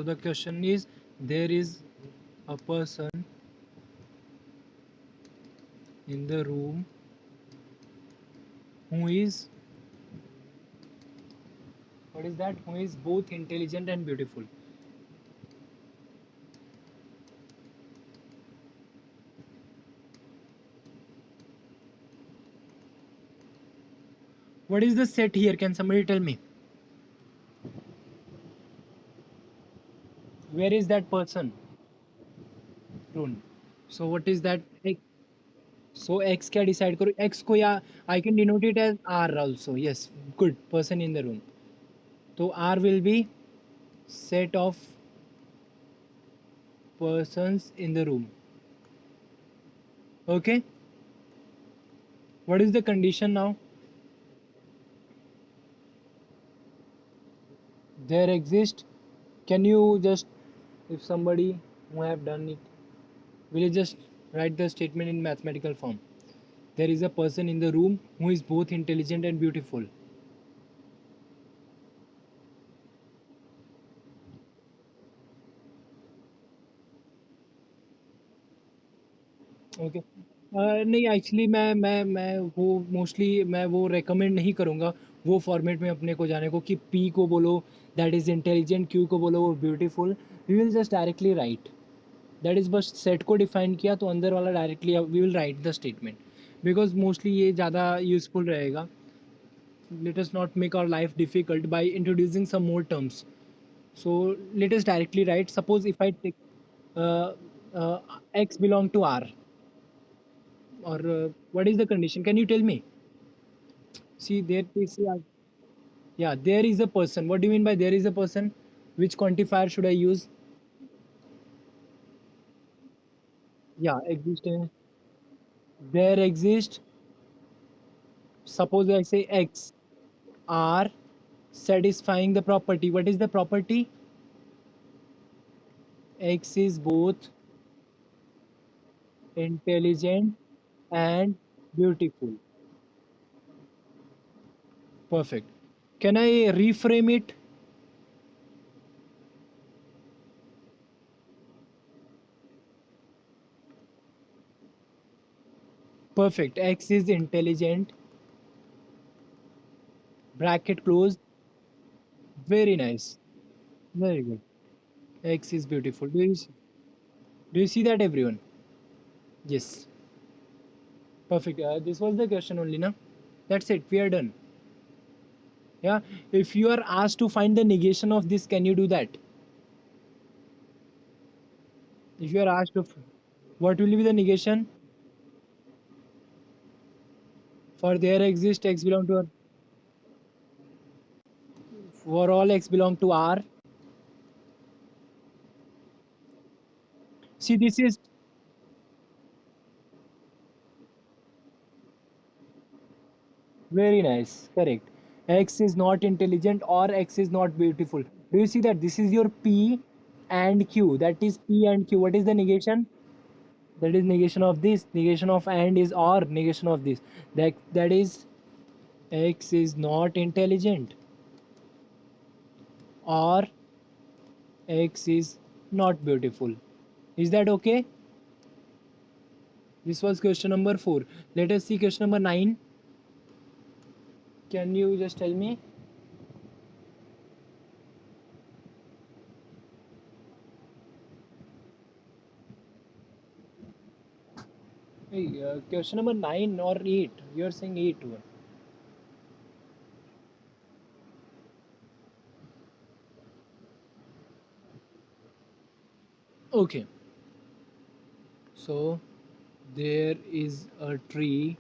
the question is, there is a person in the room who is, what is that? Who is both intelligent and beautiful. What is the set here? Can somebody tell me? Where is that person? Rune. So what is that? So X क्या decide करो? X को या I can denote it as R also. Yes, good. Person in the room. So R will be set of persons in the room. Okay. What is the condition now? There exist. Can you just, if somebody who have done it, will you just write the statement in mathematical form? There is a person in the room who is both intelligent and beautiful. Okay नहीं actually मैं वो mostly मैं वो recommend नहीं करूँगा वो format में अपने को जाने को कि पी को बोलो दैट इज़ इंटेलिजेंट क्यू को बोलो वो beautiful we will just directly write that is बस सेट को डिफाइन किया तो अंदर वाला directly we will write the statement because mostly ये ज़्यादा यूजफुल रहेगा let us not make our life difficult by introducing some more terms so let us directly write suppose if I take x belong to r or what is the condition can you tell me see there is yeah there is a person what do you mean by there is a person which quantifier should I use yeah existence there exist suppose I say x are satisfying the property what is the property x is both intelligent and beautiful perfect can I reframe it perfect x is intelligent bracket closed very nice very good x is beautiful do you see that everyone yes perfect this was the question only na that's it we are done yeah if you are asked to find the negation of this can you do that if you are asked to what will be the negation for there exist x belong to r for all x belong to r see this is very nice correct x is not intelligent or x is not beautiful do you see that this is your p and q that is p and q what is the negation that is negation of this negation of and is or negation of this that is x is not intelligent or x is not beautiful is that okay this was question number 4 let us see question number 9 can you just tell me hey, question number 9 or 8 you are saying 8 one okay so there is a tree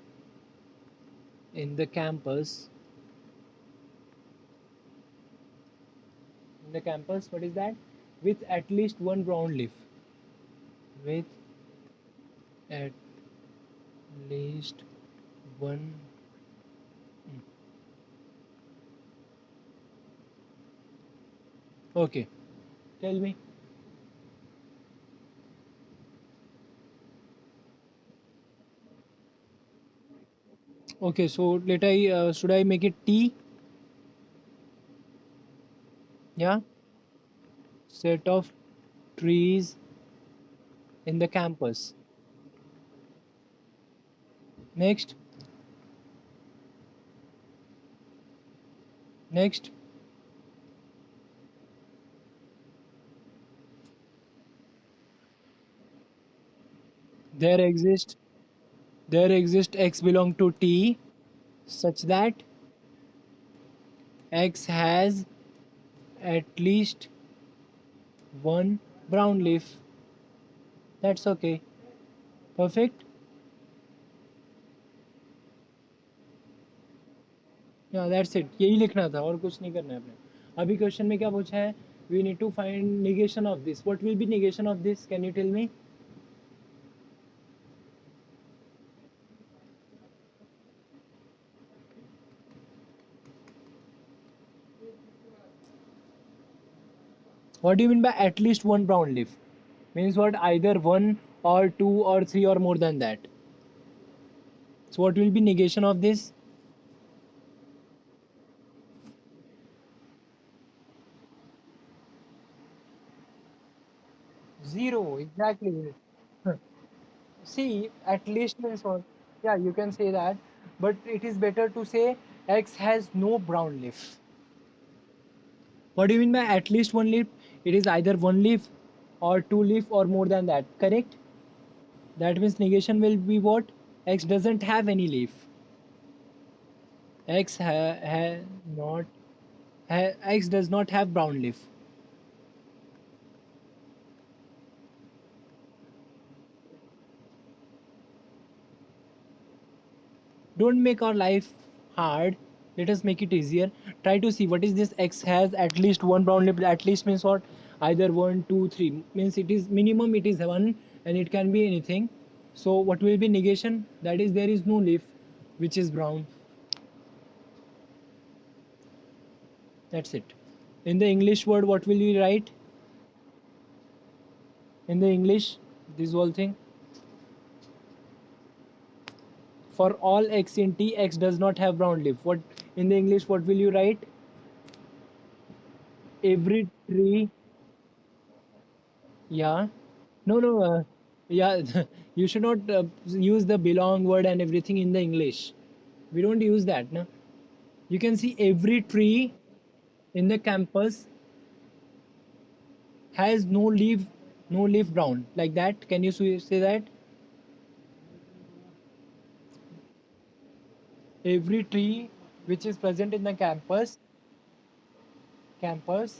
in the campus what is that with at least one brown leaf with at least one okay tell me okay so let I should I make it t yeah set of trees in the campus. Next, next, there exist there exist x belong to T such that x has at least one brown leaf. That's okay. Perfect. Yeah, that's it. यही लिखना था और कुछ नहीं करना है अपने. अभी क्वेश्चन में क्या पूछा है? We need to find negation of this. What will be negation of this? Can you tell me? What do you mean by at least one brown leaf? Means what? Either one or two or three or more than that. So what will be negation of this? Zero. Exactly. See, at least means what? Yeah, you can say that, but it is better to say X has no brown leaf. What do you mean by at least one leaf? It is either one leaf or two leaf or more than that. Correct? That means negation will be what? X doesn't have any leaf. X not X does not have brown leaf. Don't make our life hard. Let us make it easier. Try to see what is this. X has at least one brown leaf. At least means what? Either one, two, three. Means it is minimum. It is one, and it can be anything. So what will be negation? That is there is no leaf, which is brown. That's it. In the English word, what will you write? In the English, this whole thing. For all x in T, x does not have brown leaf. What in the English? What will you write? Every tree. Yeah. No, no. Yeah, you should not use the belong word and everything in the English. We don't use that, no. You can see every tree in the campus has no leaf brown like that. Can you say that? Every tree which is present in the campus,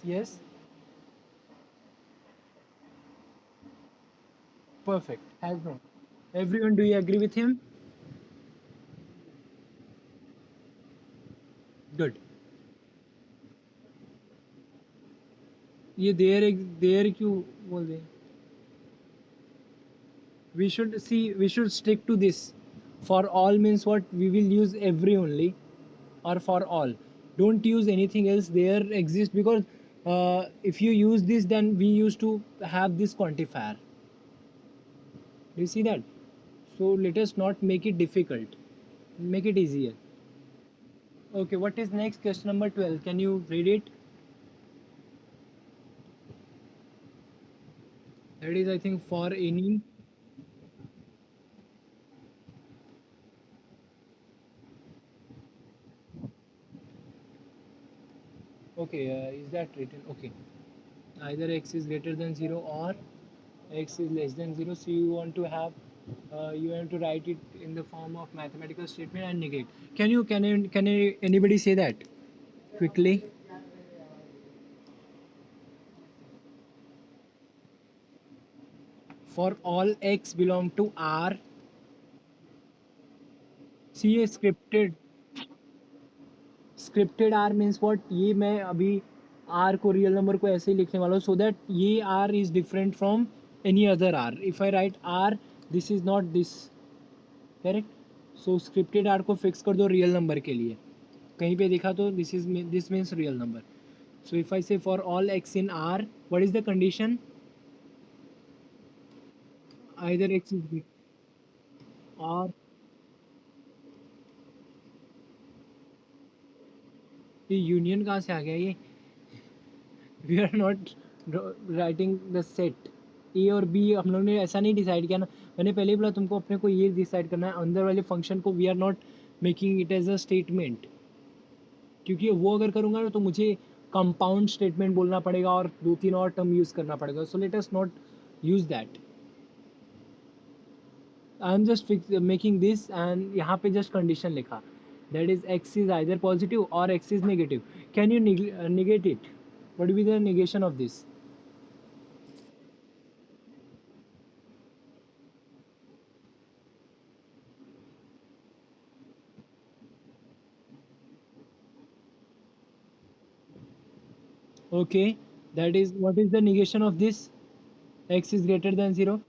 yes, perfect. Has no. Everyone, do you agree with him? Good. ये देर क्यों बोल रहे? We should stick to this. For all means what? We will use every only, or for all. Don't use anything else. There exists because if you use this, then we used to have this quantifier. Do you see that? So let us not make it difficult. Make it easier. Okay, what is next? Question number 12. Can you read it? That is, I think, for any. Okay, is that written? Okay. Either x is greater than 0 or x is less than 0. So you have to write it in the form of mathematical statement and negate. Can you anybody say that quickly? For all x belong to R. See, ये scripted are means what? ये मैं अभी are को real number को ऐसे ही लिखने वाला हूँ सो दैट ये R is different from any other R. If I write R, this is not this. Correct. So scripted R को फिक्स कर दो रियल नंबर के लिए. कहीं पे देखा तो this means real number. So if I say for all x in R, what is the condition? Either x is और ये यूनियन कहाँ से आ गया ये? We are not writing the set A और बी हम लोग ने ऐसा नहीं डिसाइड किया ना. मैंने पहले ही बोला तुमको अपने को ये डिसाइड करना है अंदर वाले फंक्शन को. We are not making it as a statement, क्योंकि वो अगर करूँगा ना तो मुझे कंपाउंड स्टेटमेंट बोलना पड़ेगा और दो तीन और टर्म यूज़ करना पड़ेगा. So let us not use that. I am just making this and यहाँ पे जस्ट कंडीशन लिखा that is x is either positive और x is negative. Can you negate it? What will be the negation of this? Okay, that is what is the negation of this? X is greater than 0.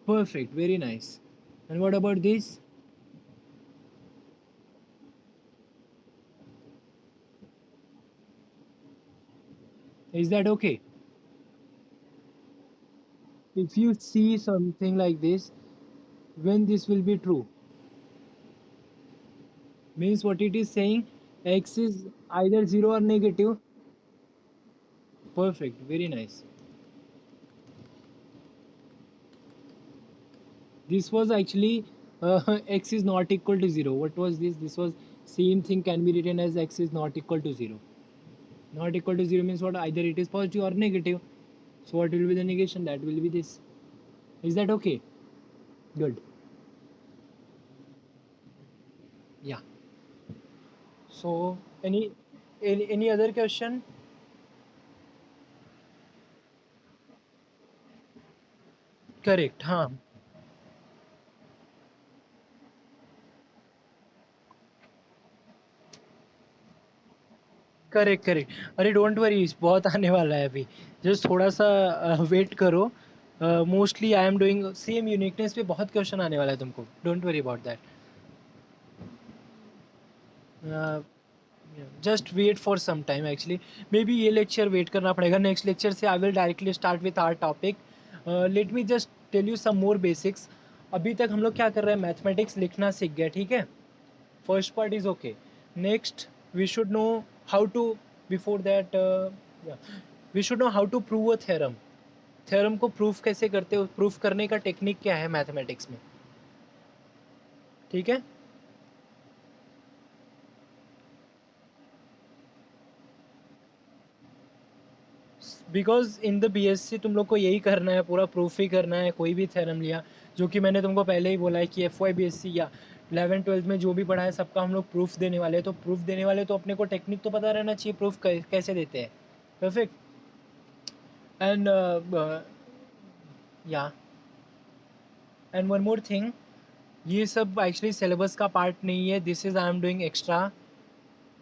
Perfect, very nice. And what about this? Is that okay? If you see something like this, when this will be true, means what it is saying, x is either 0 or negative. Perfect, very nice. This was actually x is not equal to 0. What was this? This was same thing can be written as x is not equal to 0. Not equal to 0 means what? Either it is positive or negative. So what will be the negation? That will be this. Is that okay? Good. Yeah. So any other question? Correct. हाँ. Correct correct. अरे don't worry, बहुत आने वाला है अभी. Just थोड़ा सा wait करो. Mostly I am doing same uniqueness पे बहुत क्वेश्चन आने वाला है तुमको. Don't worry about that. Just wait for some time actually. Maybe ये लेक्चर वेट करना पड़ेगा. नेक्स्ट लेक्चर से I will directly start with our topic. Let me just tell you some more basics. अभी तक हम लोग क्या कर रहे हैं, मैथमेटिक्स लिखना सीख गए. ठीक है, first part is okay. Next we should know how to, before that we should know how to prove a theorem. Theorem को प्रूफ कैसे करते हो, प्रूफ करने का टेक्निक क्या है मैथमेटिक्स में. ठीक है. बिकॉज इन द बीएससी तुम लोग को यही करना है, पूरा प्रूफ ही करना है. कोई भी थ्योरम लिया, जो कि मैंने तुमको पहले ही बोला है कि F Y B S C या 11 12 में जो भी पढ़ा है सबका हम लोग प्रूफ देने वाले हैं. तो प्रूफ देने वाले तो अपने को टेक्निक तो पता रहना चाहिए प्रूफ कैसे देते हैं. परफेक्ट. एंड या एंड वन मोर थिंग, ये सब एक्चुअली सिलेबस का पार्ट नहीं है. This is I am doing extra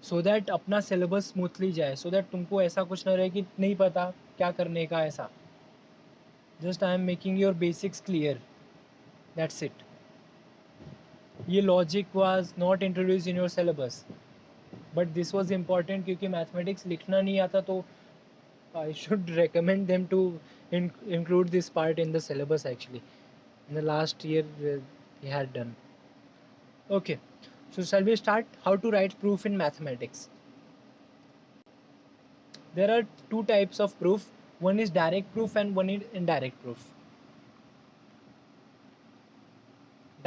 so that अपना सिलेबस स्मूथली जाए, सो दैट तुमको ऐसा कुछ ना रहे कि नहीं पता क्या करने का. ऐसा just I am making your basics clear, that's it. ये logic was not introduce in your syllabus, but this was important क्योंकि मैथमेटिक्स लिखना नहीं आता. तो I should recommend them to include this part in the syllabus actually. In the last year we had done. Okay, so shall we start how to write proof in mathematics. There are two types of proof. One is direct proof and one is indirect proof.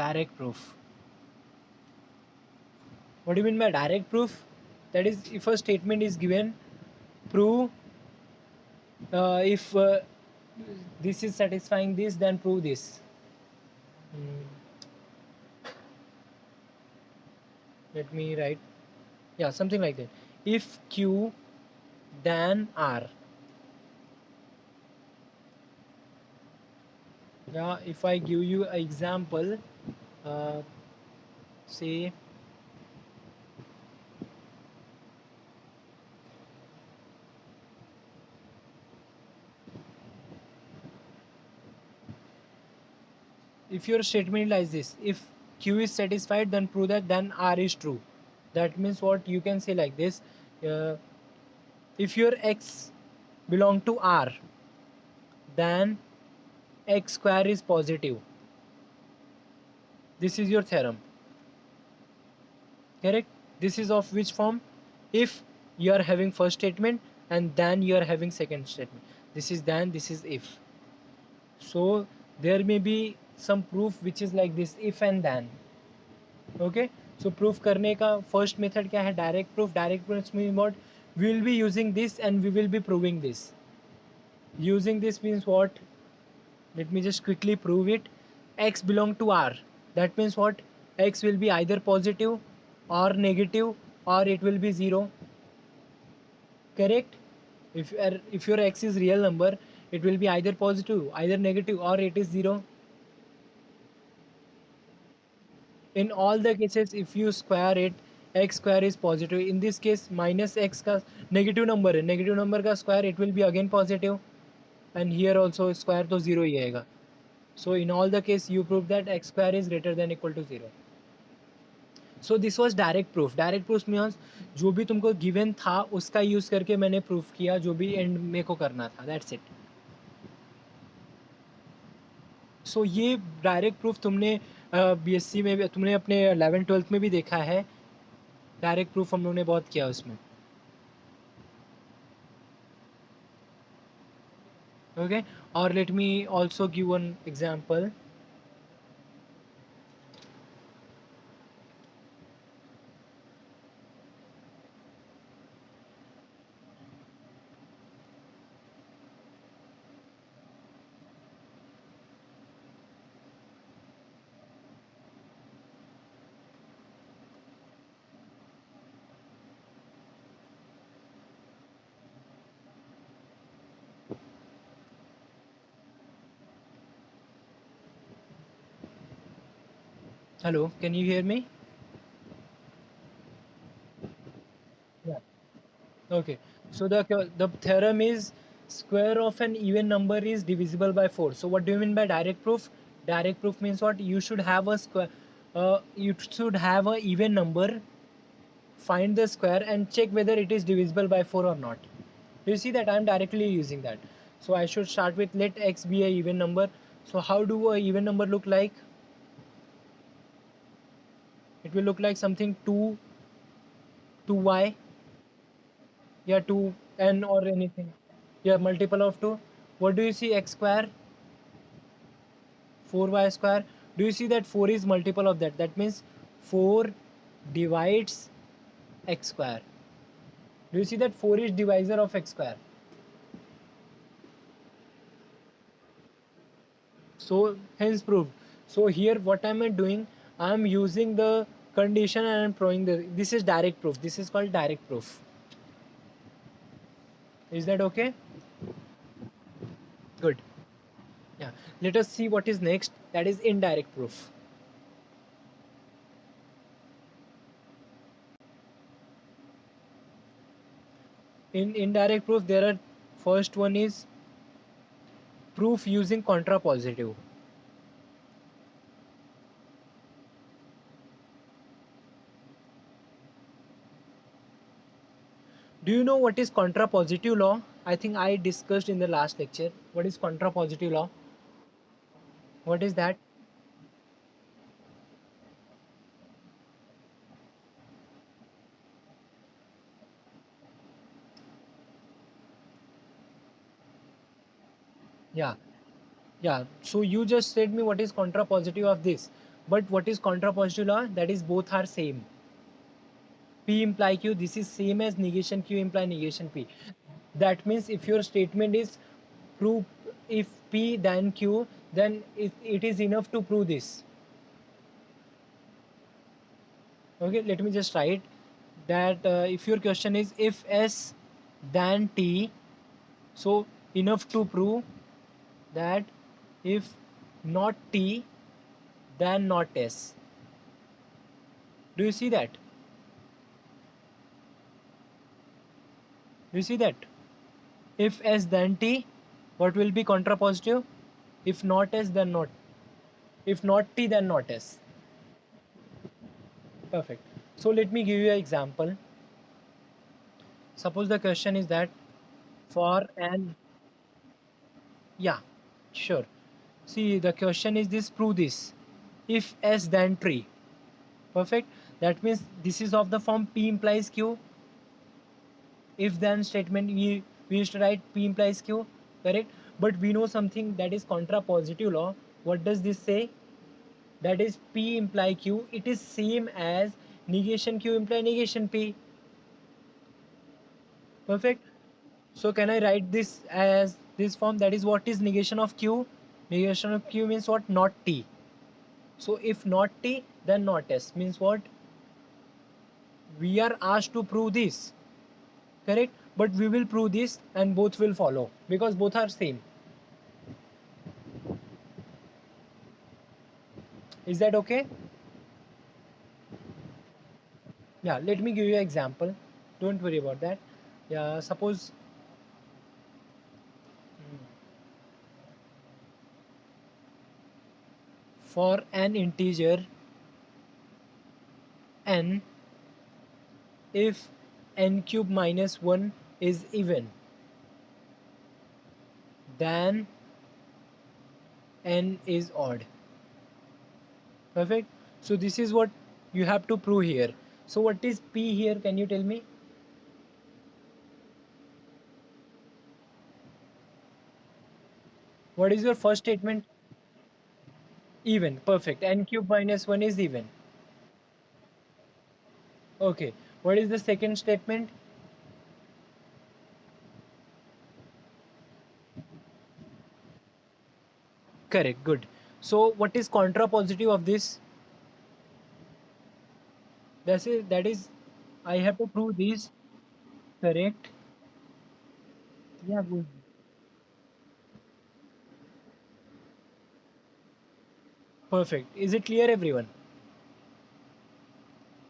Direct proof. What do you mean by direct proof? That is, if a statement is given, prove if this is satisfying this, then prove this. Hmm, let me write. Yeah, something like that. If Q then R. Yeah, if I give you an example, uh, say if your statement like this, if Q is satisfied, then prove that then R is true. That means what you can say like this: uh, if your X belong to R, then X square is positive. This is your theorem. Correct. This is of which form? If you are having first statement and then you are having second statement. this is then, this is if. So there may be some proof which is like this, if and then. Okay, so proof करने का first method क्या है? Direct proof. Direct proof means what? We will be using this and we will be proving this. Using this means what? Let me just quickly prove it. X belong to R. That means what? X will be either positive or negative, or it will be 0. Correct? If your X is real number, it will be either positive, either negative, or it is 0. In all the cases, if you square it, x square is positive. In this case, minus x का negative number है, negative number का square it will be again positive, and here also square तो 0 ही आएगा. So in all the case, you prove that x square is greater than equal to 0. So this was direct proof. Direct proof means जो भी तुमको given था उसका use करके मैंने proof किया जो भी end में को करना था. That's it. So ये direct proof तुमने BSc में भी, तुमने अपने 11th-12th में भी देखा है. डायरेक्ट प्रूफ हम लोगों ने बहुत किया उसमें. ओके, और let me also give one example. Hello, can you hear me? Okay, so the theorem is square of an even number is divisible by 4. So what do you mean by direct proof? Direct proof means what? You should have a square, you should have a even number, find the square and check whether it is divisible by 4 or not. You see that I am directly using that. So I should start with let x be a even number. So how do a even number look like? It will look like something 2y, yeah, 2n or anything, yeah, multiple of 2. What do you see? X square, 4y square. Do you see that 4 is multiple of that? That means 4 divides x square. Do you see that 4 is divisor of x square? So hence proved. So here what am I doing? I am using the condition and I am proving this is direct proof. This is called direct proof. Is that okay? Good. Yeah. Let us see what is next. That is indirect proof. In indirect proof, there are, first one is proof using contrapositive. Do you know what is contrapositive law? I think I discussed in the last lecture. What is contrapositive law? What is that? Yeah. Yeah. So you just said me what is contrapositive of this. But what is contrapositive law? That is both are same. P imply Q. This is same as negation Q imply negation P. That means if your statement is prove if P then Q, then it is enough to prove this. Okay, let me just write that if your question is if S then T, so enough to prove that if not T then not S. Do you see that? Do you see that? If S then T, what will be contrapositive? If not S then not. If not T then not S. Perfect. So let me give you an example. Suppose the question is that for an, yeah, sure. See, the question is this, prove this. If S then tree. Perfect. That means this is of the form P implies Q. If then statement we used to write P implies Q. correct? But we know something that is contrapositive law. What does this say? That is P imply Q. It is same as negation Q imply negation P. Perfect. So can I write this as this form? That is, what is negation of Q? Negation of Q means what? Not T. So if not T, then not S. Means what? We are asked to prove this. Correct? But we will prove this and both will follow because both are same. Is that okay? Yeah, let me give you an example. Don't worry about that. Yeah, suppose for an integer n, if n cube minus 1 is even, then n is odd. Perfect. So this is what you have to prove here. So what is P here? Can you tell me? What is your first statement? Even. Perfect. N cube minus 1 is even. Okay. What is the second statement? Correct. Good. So what is contrapositive of this? That is I have to prove this. Correct. Yeah, good. Perfect. Is it clear everyone?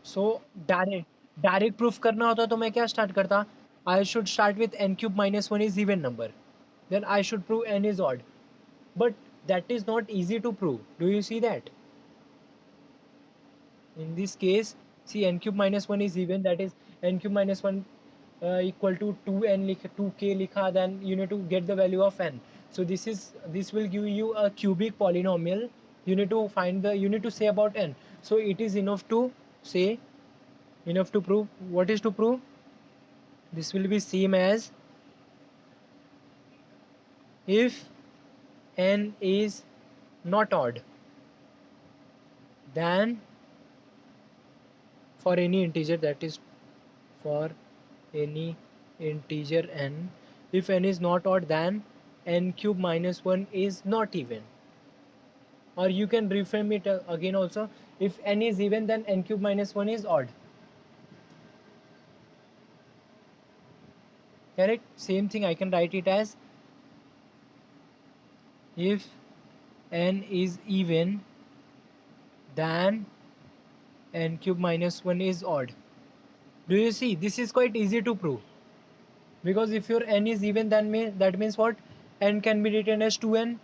So direct proof करना होता तो मैं क्या start करता? I should start with n cube minus 1 is even number. Then I should prove n is odd. But that is not easy to prove. Do you see that? In this case, see, n cube minus 1 is even, that is n cube minus 1 equal to 2k likha, then you need to get the value of n. So this will give you a cubic polynomial. You need to find the, you need to say about n. So it is enough to say, enough to prove. What is to prove? This will be same as, if n is not odd, then for any integer, that is for any integer n, if n is not odd, then n cube minus 1 is not even. Or you can reframe it again also, if n is even, then n cube minus 1 is odd. Correct? Same thing, I can write it as, if n is even, then n cube minus 1 is odd. Do you see? This is quite easy to prove. Because if your n is even, then that means what? N can be written as 2n,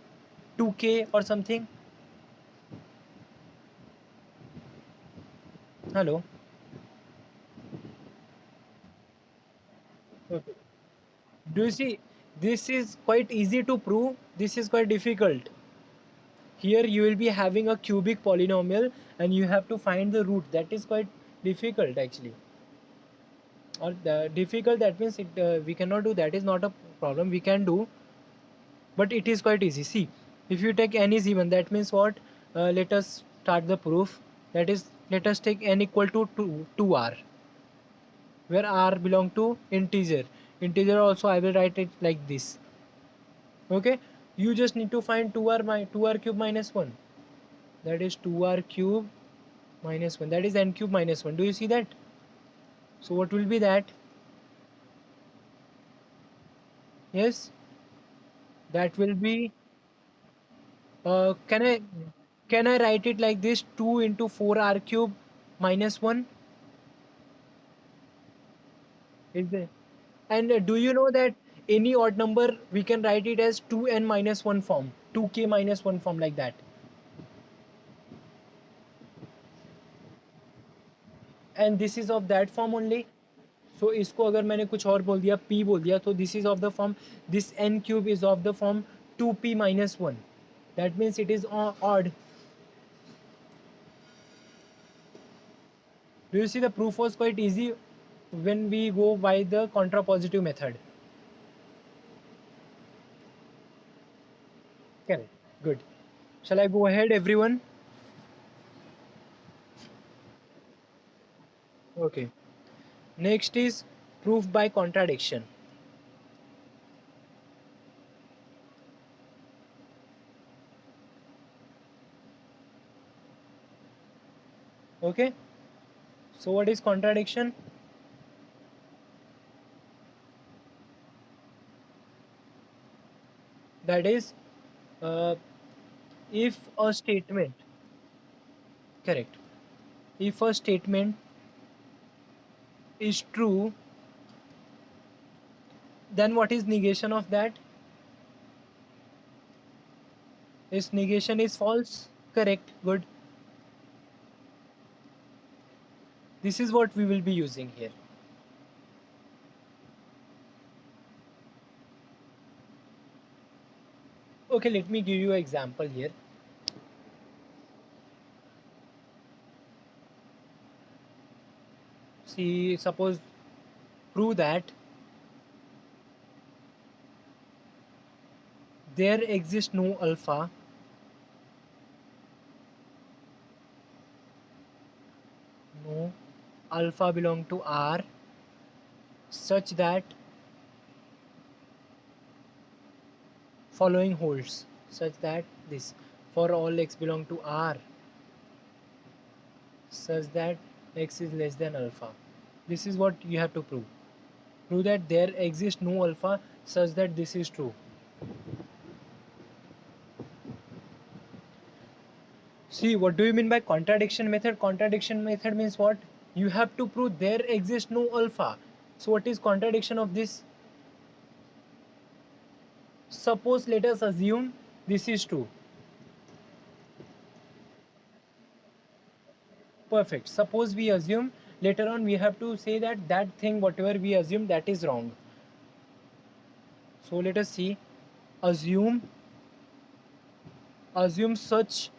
2k or something. Hello. Okay. Do you see? This is quite easy to prove. This is quite difficult. Here you will be having a cubic polynomial and you have to find the root. That is quite difficult actually. Or difficult, that means we cannot do. That is not a problem. We can do, but it is quite easy. See, if you take n is even, that means what? Let us start the proof. That is, let us take n equal to 2r, where r belong to integer. Integer also I will write it like this. Okay, you just need to find 2r cube minus 1. That is 2r cube minus 1. That is n cube minus 1. Do you see that? So what will be that? Yes, that will be. Can I write it like this? 2 into 4r cube minus 1 is there. And do you know that any odd number we can write it as 2n minus 1 form, 2k minus 1 form, like that. And this is of that form only. So इसको अगर मैंने कुछ और बोल दिया, p बोल दिया, तो this is of the form, this n cube is of the form 2p minus 1. That means it is odd. Do you see, the proof was quite easy when we go by the contrapositive method. Correct. Good. Shall I go ahead, everyone? Okay. Next is proof by contradiction. Okay. So what is contradiction? That is, uh, if a statement, correct, if a statement is true, then what is negation of that? Is negation is false? Correct. Good. This is what we will be using here. Okay, let me give you an example here. See, suppose prove that there exists no alpha, no alpha belong to R, such that following holds, such that this, for all x belong to R, such that x is less than alpha. This is what you have to prove. Prove that there exists no alpha such that this is true. See, what do you mean by contradiction method? Contradiction method means what? You have to prove there exists no alpha. So what is contradiction of this? Suppose, let us assume this is true. Perfect. Suppose we assume, later on we have to say that that thing whatever we assume, that is wrong. So let us see. Assume assume such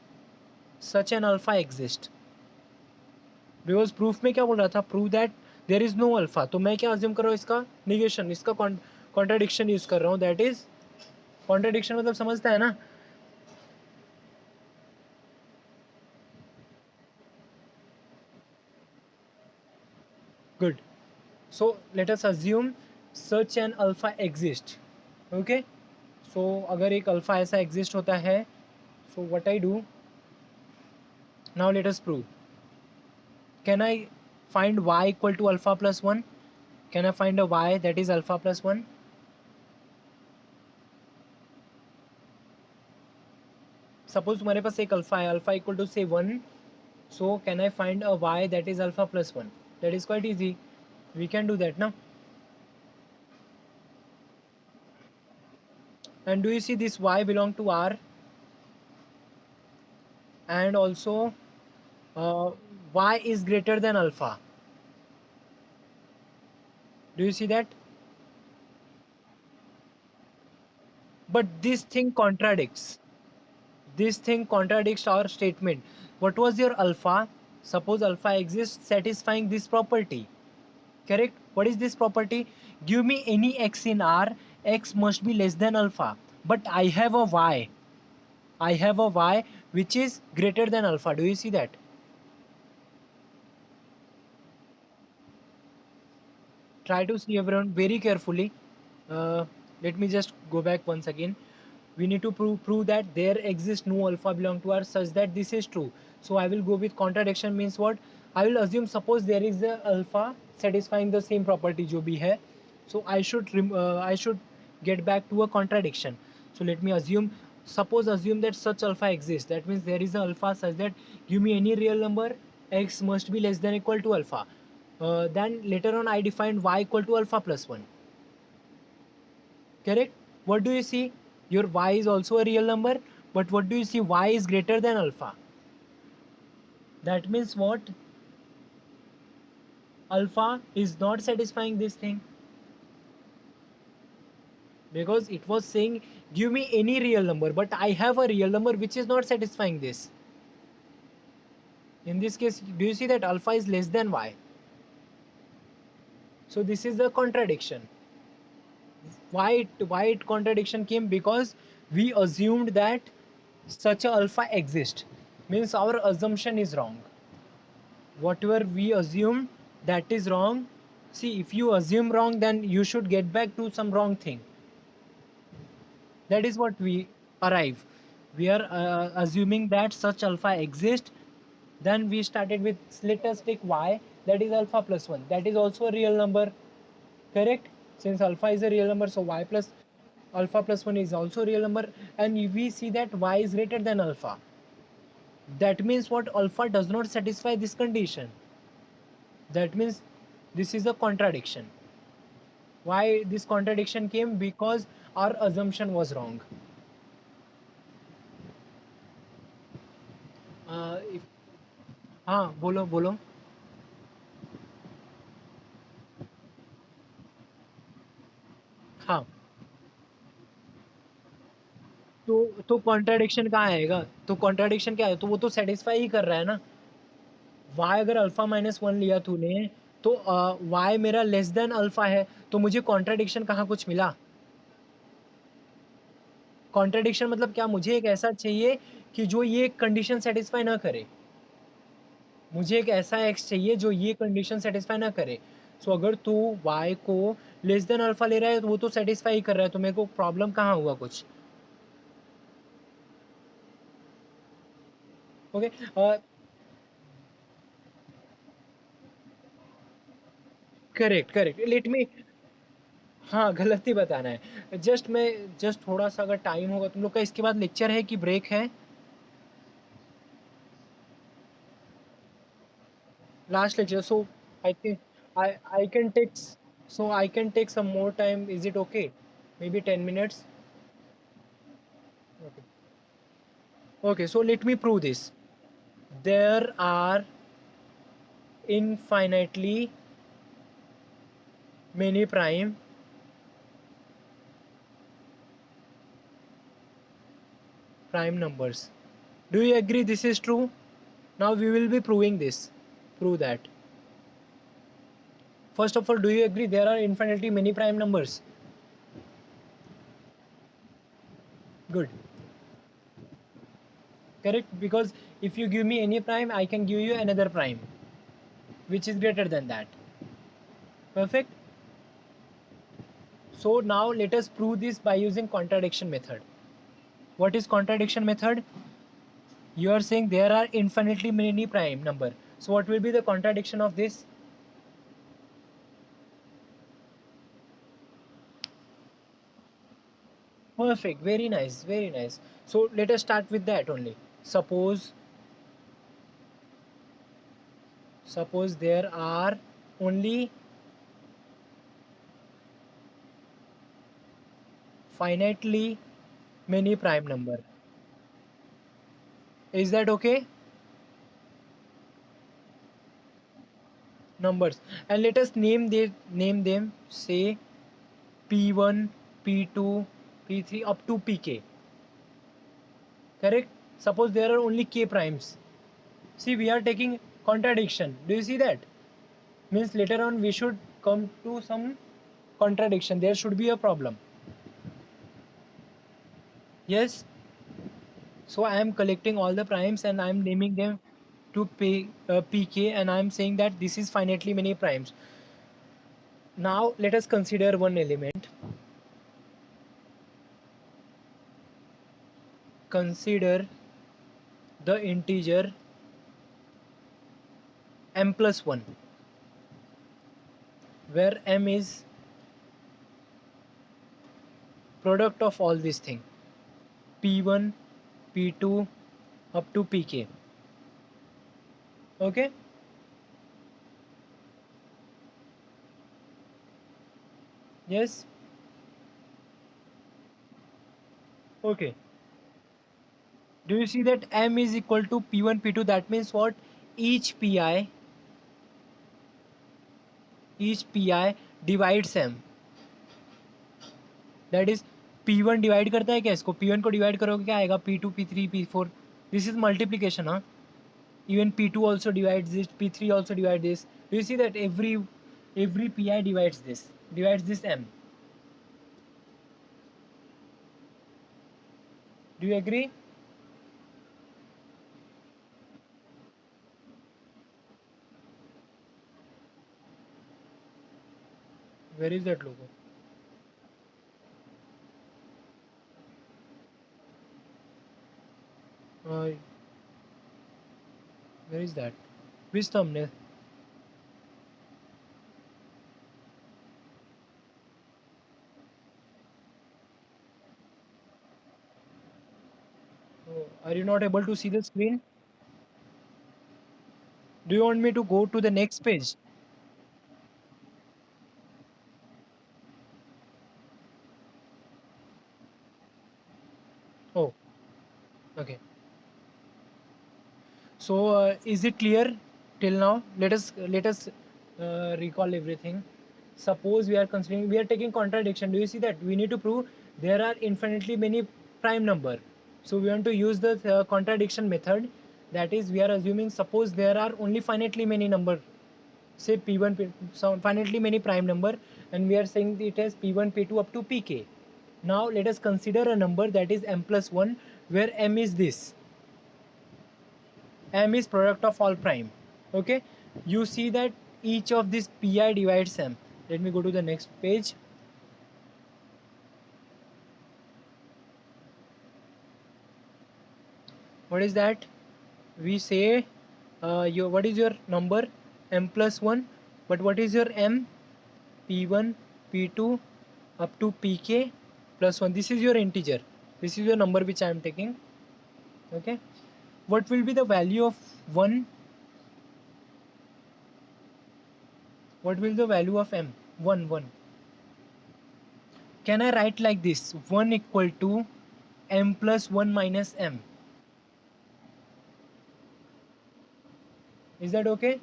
an alpha exists. Because proof में क्या बोल रहा था? Prove that there is no alpha. तो मैं क्या assume कर रहा हूँ? इसका निगेशन, इसका कॉन्ट्राडिक्शन यूज कर रहा हूँ. That is contradiction. मतलब समझता है ना? Good. So let us assume such an alpha exist. Okay. So अगर एक अल्फा ऐसा एग्जिस्ट होता है, so what I do now, let us prove. Can I find y equal to alpha plus 1? Can I find a y that is alpha plus 1? Suppose तुम्हारे पास एक alpha है, alpha equal to से 1. So can I find a y that is alpha plus 1? That is quite easy. We can do that now. And do you see this y belong to R? And also y is greater than alpha. Do you see that? But this thing contradicts. This thing contradicts our statement. What was your alpha? Suppose alpha exists satisfying this property. Correct? What is this property? Give me any x in R, x must be less than alpha. But I have a y. I have a y which is greater than alpha. Do you see that? Try to see everyone very carefully. Uh, Let me just go back once again. We need to prove that there exists no alpha belong to R such that this is true. So I will go with contradiction means what? I will assume suppose there is a alpha satisfying the same property जो भी है. So I should get back to a contradiction. So let me assume, suppose assume that such alpha exists. That means there is a alpha such that give me any real number, x must be less than equal to alpha. Then later on I defined y equal to alpha plus 1. Correct? What do you see? Your y is also a real number, but what do you see? Y is greater than alpha. That means what? Alpha is not satisfying this thing, because it was saying give me any real number, but I have a real number which is not satisfying this. In this case, do you see that alpha is less than y? So this is the contradiction. Why it contradiction came? Because We assumed that such a alpha exists, means our assumption is wrong. Whatever we assume, that is wrong. See, if you assume wrong, then you should get back to some wrong thing. That is what we arrive. We are assuming that such alpha exists. Then we started with, let us take y, that is alpha plus 1. That is also a real number, correct? Since alpha is a real number, so y plus alpha plus 1 is also a real number. And we see that y is greater than alpha. That means what? Alpha does not satisfy this condition. That means this is a contradiction. Why this contradiction came? Because our assumption was wrong. If हाँ बोलो बोलो. हाँ, तो contradiction कहाँ आएगा? तो contradiction क्या है? तो वो तो सेटिस्फाई ही कर रहा है ना. वाई अगर अल्फा माइनस वन लिया तूने, तो वाई मेरा लेस देन अल्फा है, तो मुझे कॉन्ट्राडिक्शन कहाँ कुछ मिला? कॉन्ट्राडिक्शन मतलब क्या? मुझे एक ऐसा चाहिए कि जो ये कंडीशन सेटिस्फाई ना करे. मुझे एक ऐसा एक्स चाहिए जो ये कंडीशन सेटिस्फाई ना करे. सो अगर तू वाई को लेस देन अल्फा ले रहा है, तो वो तो सेटिस्फाई कर रहा है, तो मेरे को प्रॉब्लम कहाँ हुआ कुछ? Okay. Correct correct, let me. हाँ, गलत ही बताना है. जस्ट थोड़ा सा अगर टाइम होगा, तुम लोग का इसके बाद लेक्चर है कि ब्रेक है? Last lecture. So I think I can take, so I can take some more time. Is it okay? Maybe 10 minutes. Okay. Okay, so let me prove this. There are infinitely many prime numbers. Do you agree this is true? Now we will be proving this. Prove that. First of all, do you agree there are infinitely many prime numbers? Good. Correct, because if you give me any prime, I can give you another prime which is greater than that. Perfect. So now let us prove this by using contradiction method. What is contradiction method? You are saying there are infinitely many prime number. So what will be the contradiction of this? Perfect. Very nice. Very nice. So let us start with that only. Suppose there are only finitely many prime number. Is that okay? Numbers. And let us name them, say P1, P2, P3 up to Pk. Correct? Suppose there are only k primes. See, we are taking contradiction. Do you see that? Means later on we should come to some contradiction. There should be a problem. Yes. So I am collecting all the primes and I am naming them to pk, and I am saying that this is finitely many primes. Now let us consider one element. Consider the integer m plus 1, where m is product of all these things, p1, p2 up to pk. Okay. Yes. Okay. Do you see that m is equal to p1 p2? That means what? each pi each pi divides m. That is, p1 divide करता है क्या इसको? p1 को divide करोगे क्या आएगा? p2 p3 p4. This is multiplication, huh? Even p2 also divides this, p3 also divides this. Do you see that every pi divides this m? Do you agree? Where is that logo? Uh, where is that? Which thumbnail? Oh, are you not able to see the screen? Do you want me to go to the next page? Oh, okay. So is it clear till now? Let us recall everything. Suppose we are considering we are taking contradiction. Do you see that we need to prove there are infinitely many prime number? So we want to use the contradiction method. That is, we are assuming suppose there are only finitely many number, say p1, so finitely many prime number, and we are saying it as p1, p2 up to pk. Now let us consider a number that is m plus 1, where m is this. M is product of all prime. Okay, you see that each of this pi divides m. Let me go to the next page. What is that? We say your what is your number? M plus 1. But what is your m? P1, P2 up to pk plus 1. This is your integer. This is your number which I am taking. Okay, what will be the value of 1? What will the value of m? 1 1. Can I write like this? 1 equal to m plus 1 minus m. Is that okay?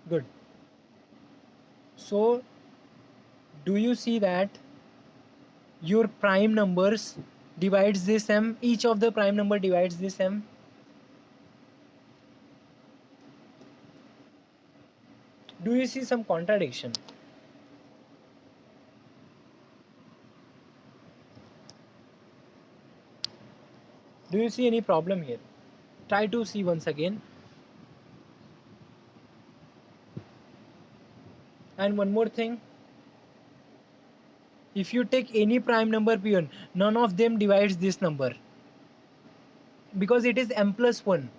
Good. So, do you see that your prime numbers divides this m? Each of the prime number divides this m. Do you see some contradiction? Do you see any problem here? Try to see once again. And one more thing, if you take any prime number p1, none of them divides this number because it is m plus 1.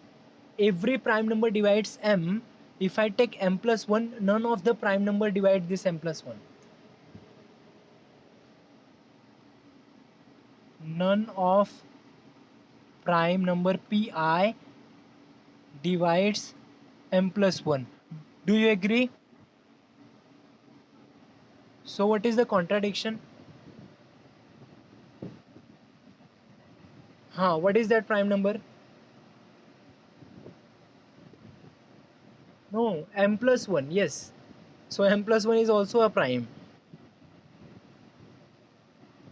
Every prime number divides m. If I take m plus 1, none of the prime number divides this m plus 1. None of prime number pi divides m plus 1. Do you agree? So what is the contradiction? What is that prime number? No, m plus 1, yes. So m plus 1 is also a prime.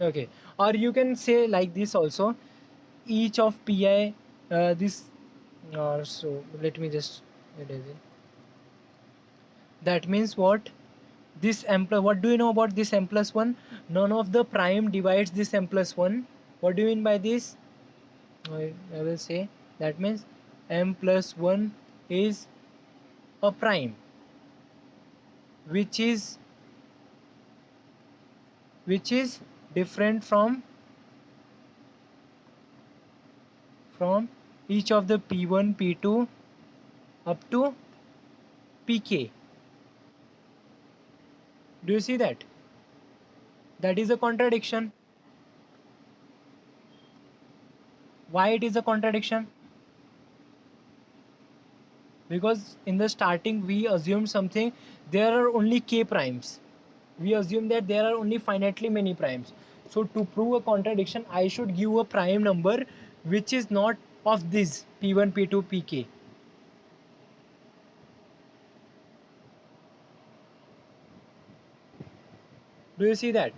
Okay, or you can say like this also, each of pi, this, so let me just erase it. That means what? This m plus, what do you know about this m plus 1? None of the prime divides this m plus 1. What do you mean by this? I will say that means m plus 1 is a prime which is which is different from each of the p1, p2 up to pk. Do you see that? That is a contradiction. Why it is a contradiction? Because in the starting we assumed something, there are only k primes. We assume that there are only finitely many primes. So to prove a contradiction, I should give a prime number which is not of this p1, p2, pk. Do you see that?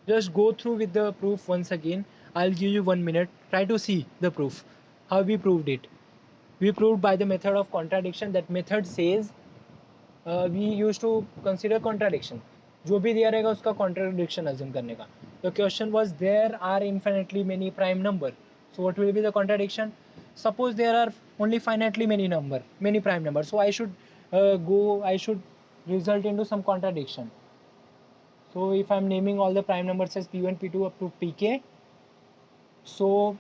Just go through with the proof once again. I'll give you 1 minute. Try to see the proof. How we proved it. We proved by the method of contradiction. That method says we use to consider contradiction. जो भी दिया रहेगा उसका contradiction assume करने का. The question was there are infinitely many prime number, so what will be the contradiction? Suppose there are only finitely many prime numbers, so I should result into some contradiction. So if I'm naming all the prime numbers as p1 p2 up to pk, so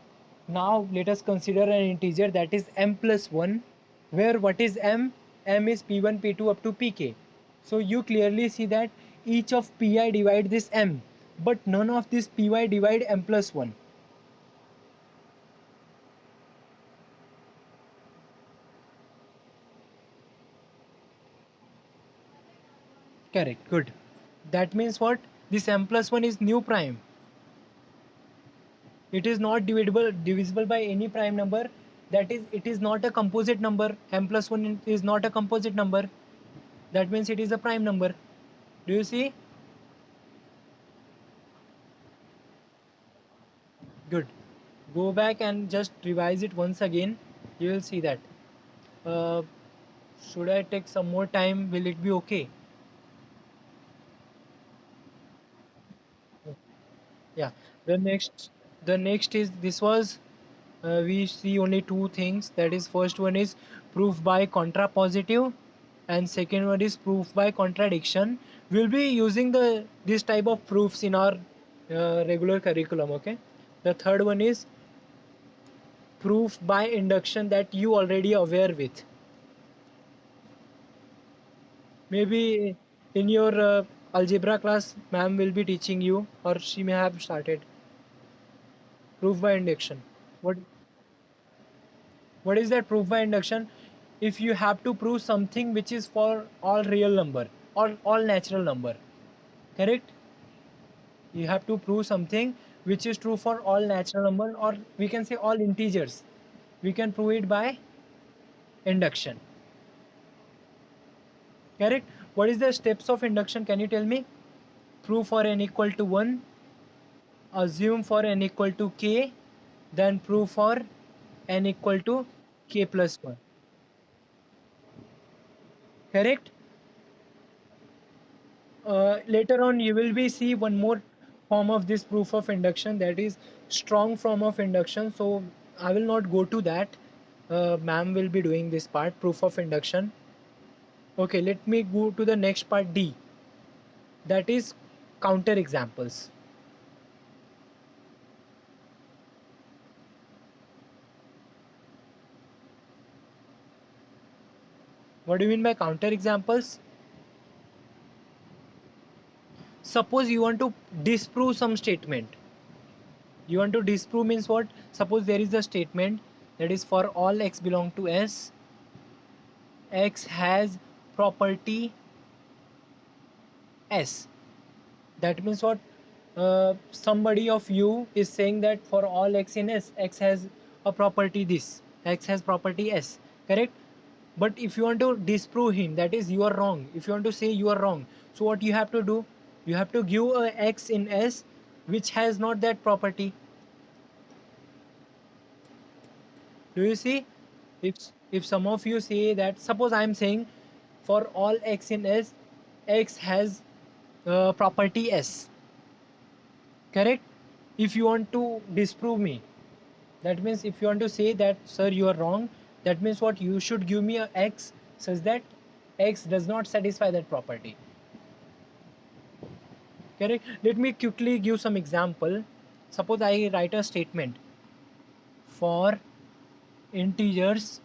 now let us consider an integer that is m plus 1, where what is m? M is p1 p2 up to pk. So you clearly see that each of pi divide this m, but none of this py divide m plus 1. Correct, good. That means what? This m plus 1 is new prime. It is not divisible by any prime number. That is, it is not a composite number. M plus 1 is not a composite number. That means it is a prime number. Do you see? Good. Go back and just revise it once again. You will see that. Uh, should I take some more time? Will it be okay? Yeah. The next is, this was, we see only two things. That is, first one is proof by contrapositive, and second one is proof by contradiction. We'll be using the this type of proofs in our regular curriculum. Okay. The third one is proof by induction, that you already aware with. Maybe in your algebra class, ma'am will be teaching you, or she may have started proof by induction. What is that proof by induction? If you have to prove something which is for all real number or all natural number, correct? You have to prove something which is true for all natural number, or we can say all integers. We can prove it by induction, correct? What is the steps of induction? Can you tell me? Prove for n equal to 1, assume for n equal to k, then prove for n equal to k plus 1, correct? Later on you will be see one more form of this proof of induction, that is strong form of induction. So I will not go to that. Ma'am will be doing this part, proof of induction. Okay, let me go to the next part, D, that is counter examples. What do you mean by counter examples? Suppose you want to disprove some statement. You want to disprove means what? Suppose there is a statement that is, for all x belong to S, x has property S. That means what? Somebody of you is saying that for all x in S, x has a property this, x has property S, correct? But if you want to disprove him, that is, you are wrong. If you want to say you are wrong, so what you have to do? You have to give a x in S which has not that property. Do you see? If some of you say that, suppose I am saying for all x in S, x has property S, correct? If you want to disprove me, that means if you want to say that sir you are wrong, that means what? You should give me a x such that x does not satisfy that property, correct? Let me quickly give some example. Suppose I write a statement for integers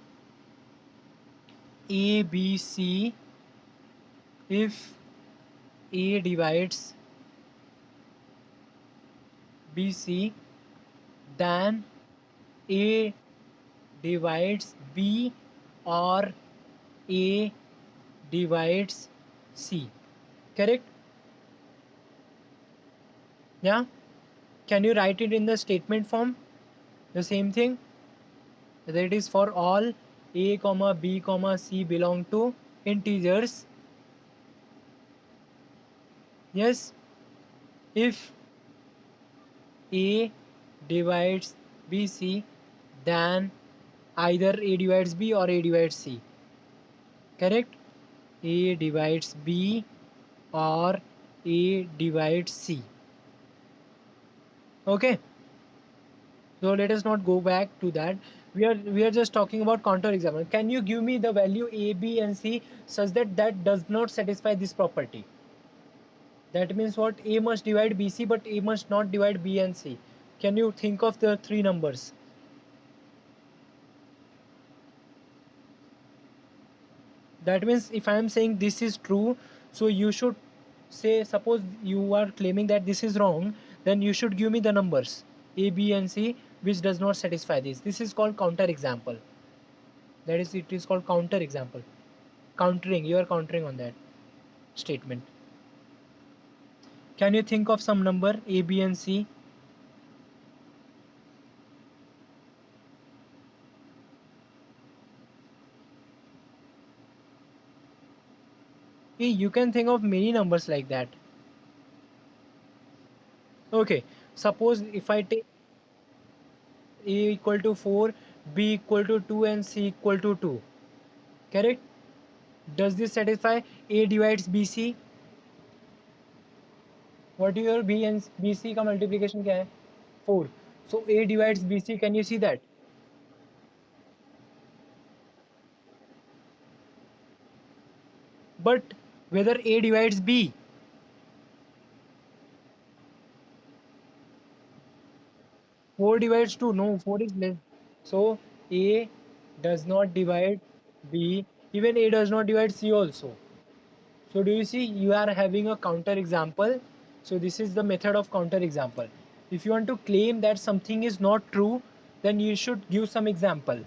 a b c, if a divides bc, then a divides b, or a divides c, correct? Yeah. Can you write it in the statement form? The same thing, that is, for all a comma b comma c belong to integers. Yes. If a divides bc, then either a divides b or a divides c, correct? A divides B or A divides C. Okay, so let us not go back to that. We are just talking about counter example. Can you give me the value A, B and C such that that does not satisfy this property? That means what? A must divide BC but A must not divide B and C. Can you think of the three numbers? That means if I am saying this is true, so you should say, suppose you are claiming that this is wrong, then you should give me the numbers A, B and C which does not satisfy this. This is called counter example. That is, it is called counter example. Countering, you are countering on that statement. Can you think of some number A, B and C? You can think of many numbers like that. Okay, suppose if I take A equal to 4, B equal to 2 and C equal to 2. Correct? Does this satisfy? A divides BC. What is your B and BC का multiplication क्या है? 4. So A divides BC. Can you see that? But whether A divides B, 4 divides 2. No, 4 is less. So A does not divide B. Even A does not divide C also. So do you see, you are having a counter example. So this is the method of counter example. If you want to claim that something is not true, then you should give some example.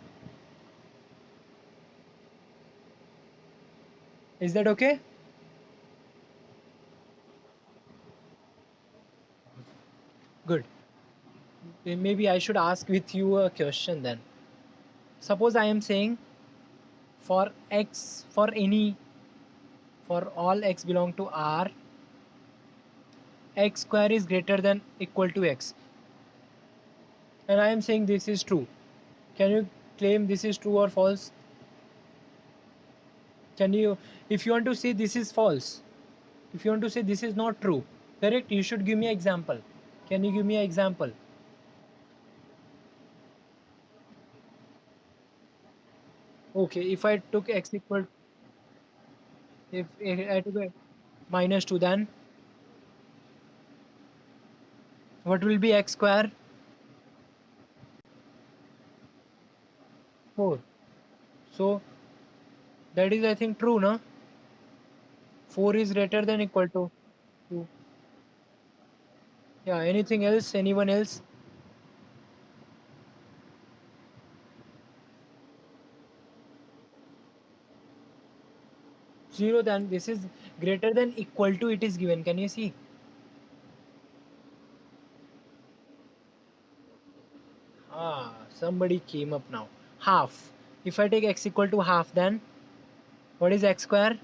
Is that okay? Good. Then maybe I should ask with you a question then. Suppose I am saying for x, for all x belong to R, x square is greater than equal to x. And I am saying this is true. Can you claim this is true or false? Can you, if you want to say this is false, if you want to say this is not true, correct, you should give me an example. Can you give me an example? Okay, if I took x equal, if I took a minus 2, then what will be x square? 4. So that is, I think, true, no? 4 is greater than equal to 2. Yeah, anything else? Anyone else? 0, then this is greater than equal to, it is given. Can you see? Somebody came up now. Half. If I take x equal to half, then what is x square?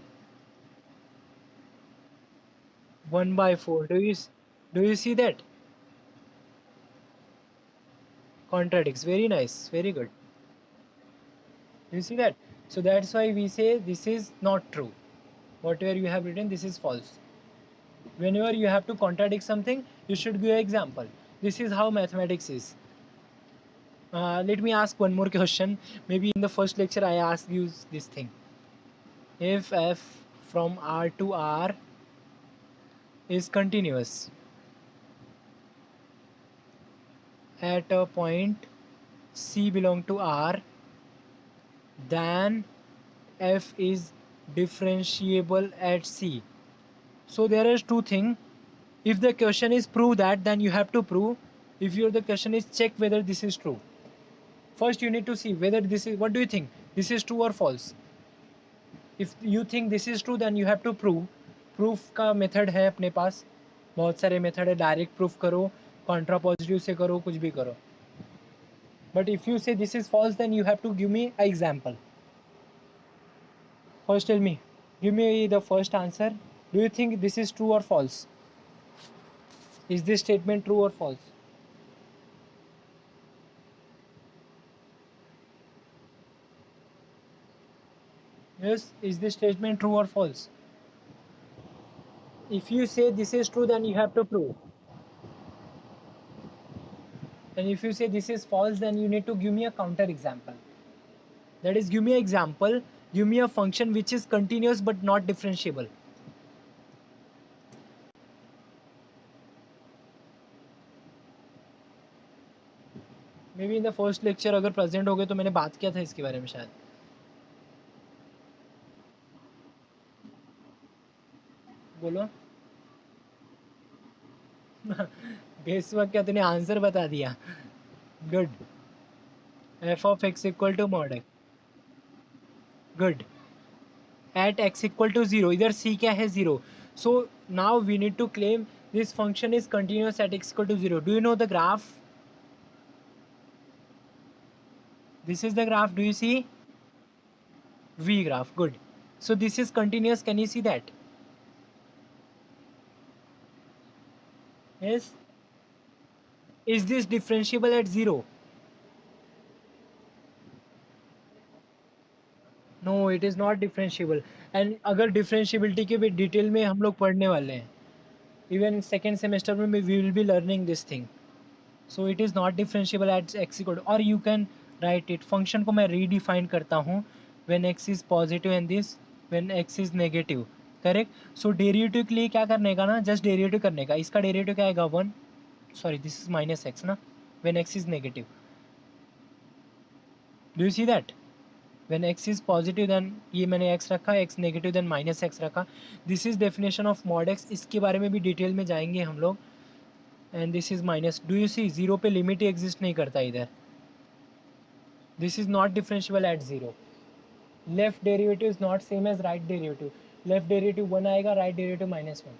1 by 4. Do you see that? Contradicts. Very nice. Very good. You see that? So that's why we say this is not true. Whatever you have written, this is false. Whenever you have to contradict something, you should give an example. This is how mathematics is. Let me ask one more question. Maybe in the first lecture I asked you this thing. If f from R to R is continuous at a point C belong to R, then f is differentiable at C. So there is two things. If the question is prove that, then you have to prove. If the question is check whether this is true. First you need to see whether this is, what do you think, this is true or false? If you think this is true, then you have to prove. Proof का method है अपने पास, बहुत सारे method है. Direct proof करो, contrapositive से करो, कुछ भी करो. But if you say this is false, then you have to give me a example. First tell me, give me the first answer. Do you think this is true और false? Is this statement true और false? Yes, is this statement true or false? If you say this is true, then you have to prove. And if you say this is false, then you need to give me a counter example. That is, give me an example, give me a function which is continuous but not differentiable. May be in the first lecture अगर present हो गए तो मैंने बात किया था इसके बारे में शायद. बोलो. बेस वक्त क्या तूने आंसर बता दिया. Good. F of X equal to mod X. Good. At X equal to zero, इधर सी क्या है, zero. So now we need to claim this function is continuous at X equal to zero. Do you know the graph? This is the graph. Do you see? V graph. Good. So this is continuous. Can you see that? Yes. Is this differentiable at zero? No, it is not differentiable. And अगर differentiability के भी detail में हम लोग पढ़ने वाले हैं. Even second semester में we will be learning this thing. So it is not differentiable at x equal to, or you can write it. Function को मैं redefine करता हूँ. When x is positive and this when x is negative. Correct. So derivative के लिए क्या करने का ना, just derivative करने का. इसका derivative क्या आएगा, 1. Sorry, this is minus x ना, when x is negative. Do you see that? When x is positive then ये मैंने x रखा, x negative then minus x रखा. This is definition of mod x. इसके बारे में भी डिटेल में जाएंगे हम लोग. And this is minus. Do you see, zero पे लिमिट ही एग्जिस्ट नहीं करता इधर. This is not differentiable at zero. Left derivative is not same as right derivative. Left derivative 1 आएगा, right derivative -1.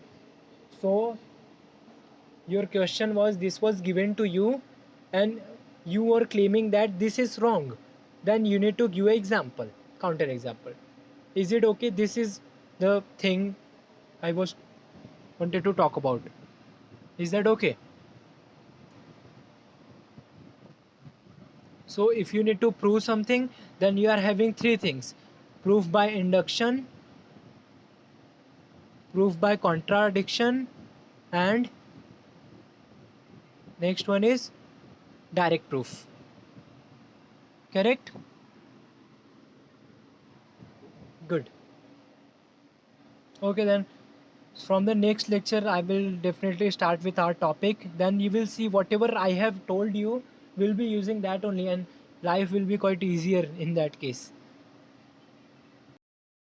So your question was, this was given to you and you were claiming that this is wrong. Then you need to give an example, counter example. Is it okay? This is the thing I was wanted to talk about. Is that okay? So if you need to prove something, then you are having three things: proof by induction, proof by contradiction, and next one is direct proof. Correct? Good. Okay, then from the next lecture I will definitely start with our topic. Then you will see whatever I have told you will be using that only, and life will be quite easier in that case.